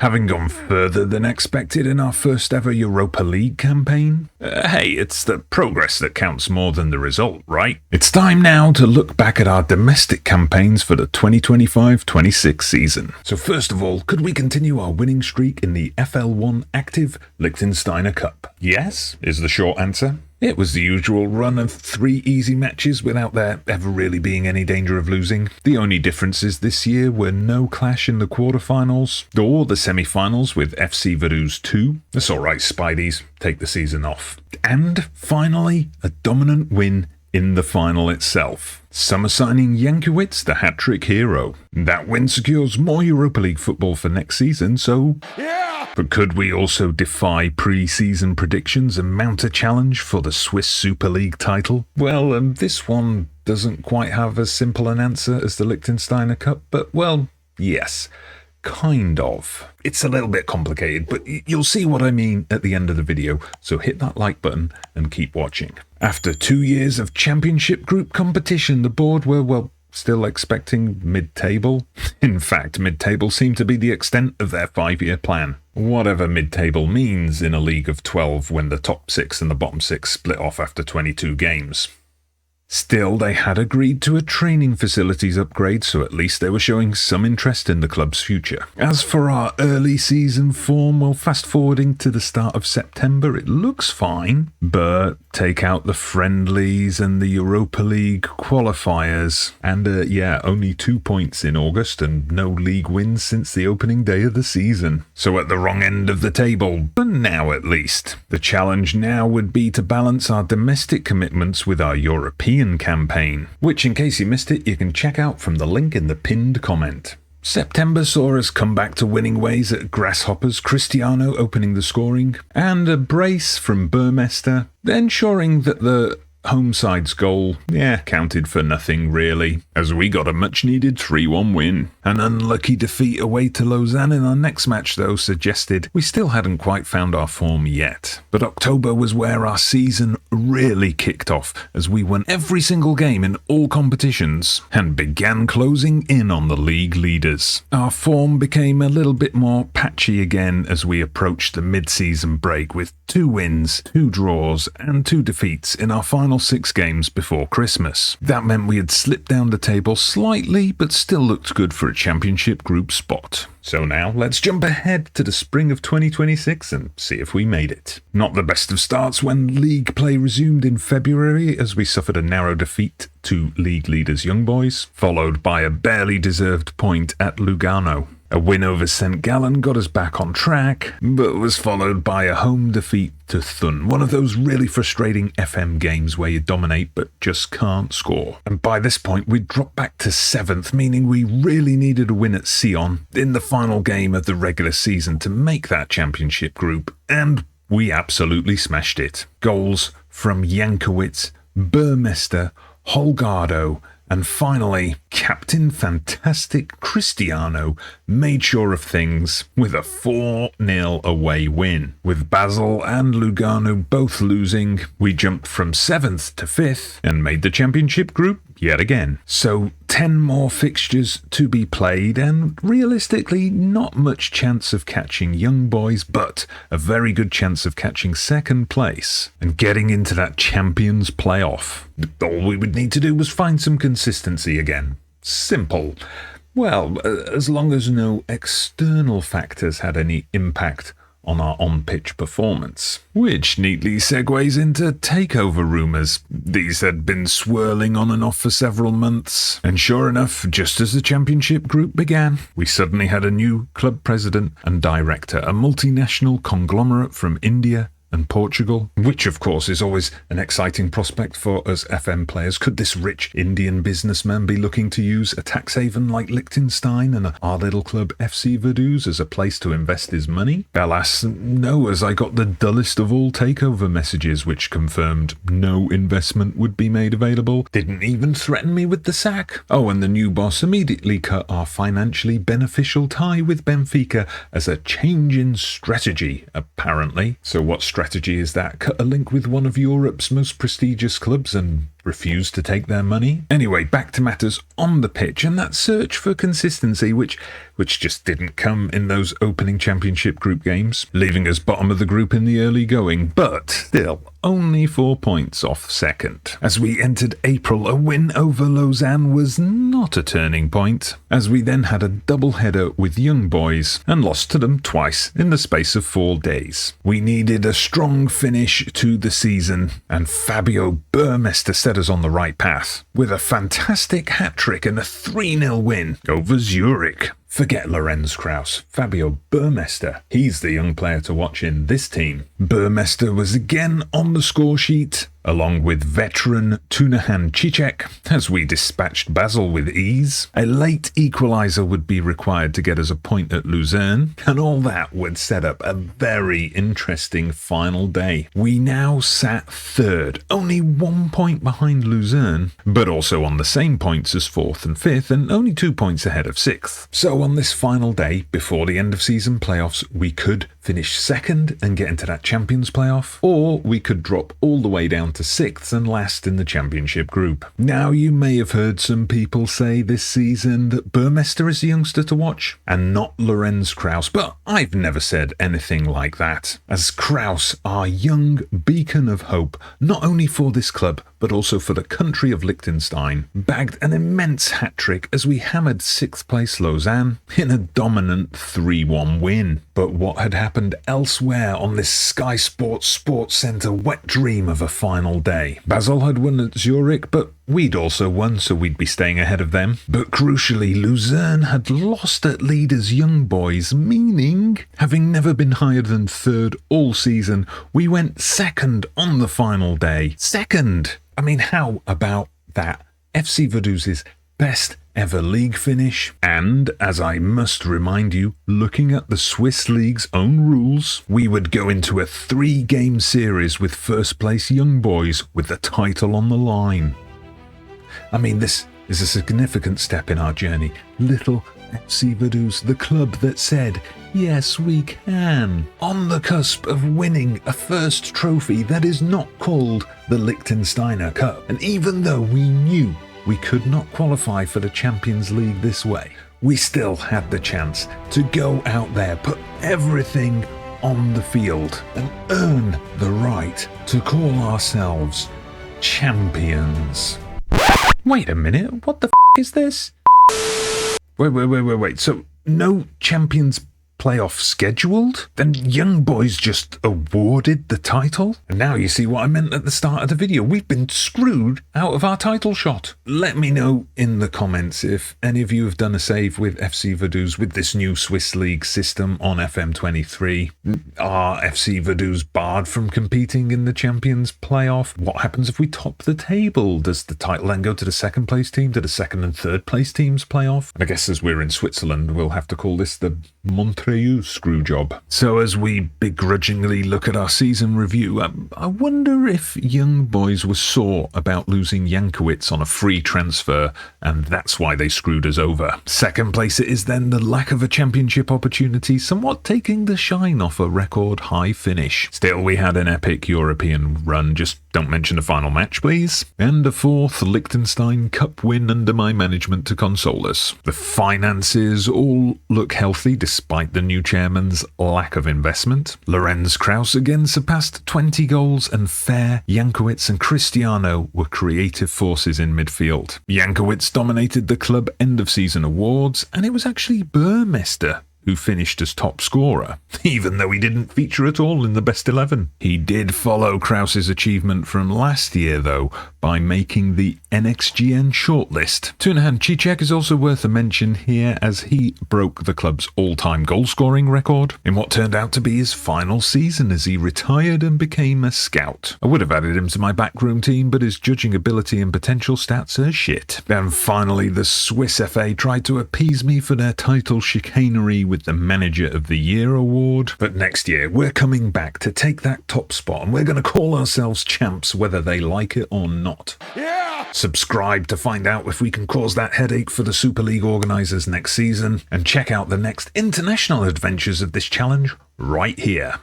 Having gone further than expected in our first ever Europa League campaign? Hey, it's the progress that counts more than the result, right? It's time now to look back at our domestic campaigns for the 2025-26 season. So first of all, could we continue our winning streak in the FL1 Active Liechtenstein Cup? Yes, is the short answer. It was the usual run of 3 easy matches without there ever really being any danger of losing. The only differences this year were no clash in the quarterfinals or the semi-finals with FC Vaduz 2. That's alright, Spideys, take the season off. And finally, a dominant win in the final itself. Some assigning Jankiewicz the hat-trick hero. That win secures more Europa League football for next season, so... yeah! But could we also defy pre-season predictions and mount a challenge for the Swiss Super League title? Well, this one doesn't quite have as simple an answer as the Liechtenstein Cup, but, well, yes. Kind of. It's a little bit complicated, but you'll see what I mean at the end of the video, so hit that like button and keep watching. After 2 years of championship group competition, the board were, well, still expecting mid-table. In fact, mid-table seemed to be the extent of their 5-year plan. Whatever mid-table means in a league of 12 when the top 6 and the bottom 6 split off after 22 games. Still, they had agreed to a training facilities upgrade, so at least they were showing some interest in the club's future. As for our early season form, well, fast forwarding to the start of September, it looks fine, but take out the friendlies and the Europa League qualifiers, and only 2 points in August and no league wins since the opening day of the season. So at the wrong end of the table, but now at least. The challenge now would be to balance our domestic commitments with our European campaign, which, in case you missed it, you can check out from the link in the pinned comment. September saw us come back to winning ways at Grasshoppers, Cristiano opening the scoring, and a brace from Burmester, ensuring that the home side's goal, counted for nothing really, as we got a much-needed 3-1 win. An unlucky defeat away to Lausanne in our next match, though, suggested we still hadn't quite found our form yet. But October was where our season really kicked off, as we won every single game in all competitions, and began closing in on the league leaders. Our form became a little bit more patchy again as we approached the mid-season break, with 2 wins, 2 draws, and 2 defeats in our final 6 games before Christmas. That meant we had slipped down the table slightly, but still looked good for a championship group spot. So now, let's jump ahead to the spring of 2026 and see if we made it. Not the best of starts when league play resumed in February, as we suffered a narrow defeat to league leaders Young Boys, followed by a barely deserved point at Lugano. A win over St. Gallen got us back on track, but was followed by a home defeat to Thun, one of those really frustrating FM games where you dominate but just can't score. And by this point we'd dropped back to 7th, meaning we really needed a win at Sion in the final game of the regular season to make that championship group, and we absolutely smashed it. Goals from Jankiewicz, Burmester, Holgado, and finally, Captain Fantastic Cristiano made sure of things with a 4-0 away win. With Basel and Lugano both losing, we jumped from 7th to 5th and made the championship group yet again. So 10 more fixtures to be played, and realistically not much chance of catching Young Boys, but a very good chance of catching 2nd place and getting into that Champions playoff. All we would need to do was find some consistency again. Simple. Well, as long as no external factors had any impact on our on-pitch performance. Which neatly segues into takeover rumours. These had been swirling on and off for several months, and sure enough, just as the championship group began, we suddenly had a new club president and director, a multinational conglomerate from India and Portugal, which of course is always an exciting prospect for us FM players. Could this rich Indian businessman be looking to use a tax haven like Liechtenstein and our little club FC Vaduz as a place to invest his money? Alas, no, as I got the dullest of all takeover messages which confirmed no investment would be made available, didn't even threaten me with the sack. Oh, and the new boss immediately cut our financially beneficial tie with Benfica as a change in strategy, apparently. So what strategy is that? Cut a link with one of Europe's most prestigious clubs and refused to take their money. Anyway, back to matters on the pitch and that search for consistency, which just didn't come in those opening championship group games, leaving us bottom of the group in the early going, but still only 4 points off second. As we entered April, a win over Lausanne was not a turning point, as we then had a double header with Young Boys and lost to them twice in the space of 4 days. We needed a strong finish to the season, and Fabio Burmester set us on the right path with a fantastic hat-trick and a 3-0 win over Zurich. Forget Lorenz Krauss, Fabio Burmester. He's the young player to watch in this team. Burmester was again on the score sheet, along with veteran Tunahan Cicek, as we dispatched Basel with ease. A late equaliser would be required to get us a point at Luzern, and all that would set up a very interesting final day. We now sat third, only 1 point behind Luzern, but also on the same points as 4th and 5th, and only 2 points ahead of 6th. So on this final day, before the end of season playoffs, we could finish second and get into that Champions playoff, or we could drop all the way down to 6th and last in the championship group. Now, you may have heard some people say this season that Burmester is the youngster to watch and not Lorenz Krauss, but I've never said anything like that, as Krauss, our young beacon of hope, not only for this club but also for the country of Liechtenstein, bagged an immense hat-trick as we hammered 6th place Lausanne in a dominant 3-1 win. But what had happened elsewhere on this Sky Sports Sports Centre wet dream of a final day? Basel had won at Zurich, but we'd also won, so we'd be staying ahead of them. But crucially, Luzern had lost at leaders Young Boys, meaning, having never been higher than 3rd all season, we went 2nd on the final day. 2nd! I mean, how about that? FC Vaduz's best ever league finish, and, as I must remind you, looking at the Swiss League's own rules, we would go into a 3-game series with first place Young Boys with the title on the line. I mean, this is a significant step in our journey. Little FC Vaduz, the club that said, yes, we can. On the cusp of winning a first trophy that is not called the Liechtensteiner Cup. And even though we knew we could not qualify for the Champions League this way, we still had the chance to go out there, put everything on the field, and earn the right to call ourselves champions. Wait a minute, what the is this? Wait. So, no Champions playoff scheduled? Then Young Boys just awarded the title? And now you see what I meant at the start of the video. We've been screwed out of our title shot. Let me know in the comments if any of you have done a save with FC Vaduz with this new Swiss League system on FM23. Are FC Vaduz barred from competing in the Champions playoff? What happens if we top the table? Does the title then go to the 2nd place team? Do the 2nd and 3rd place teams play off? And I guess as we're in Switzerland, we'll have to call this the Montreux screw job. So as we begrudgingly look at our season review, I wonder if Young Boys were sore about losing Jankowitz on a free transfer, and that's why they screwed us over. 2nd place it is then, the lack of a championship opportunity somewhat taking the shine off a record high finish. Still, we had an epic European run, just don't mention the final match please. And a 4th Liechtenstein Cup win under my management to console us. The finances all look healthy despite the new chairman's lack of investment. Lorenz Krauss again surpassed 20 goals, and Fair, Jankowitz and Cristiano were creative forces in midfield. Jankowitz dominated the club end-of-season awards, and it was actually Burmester who finished as top scorer, even though he didn't feature at all in the best 11. He did follow Krauss's achievement from last year, though, by making the NXGN shortlist. Tunahan Cicek is also worth a mention here, as he broke the club's all-time goal-scoring record in what turned out to be his final season as he retired and became a scout. I would have added him to my backroom team, but his judging ability and potential stats are shit. And finally, the Swiss FA tried to appease me for their title chicanery with the Manager of the Year award. But next year, we're coming back to take that top spot, and we're going to call ourselves champs whether they like it or not. Yeah! Subscribe to find out if we can cause that headache for the Super League organisers next season, and check out the next international adventures of this challenge right here.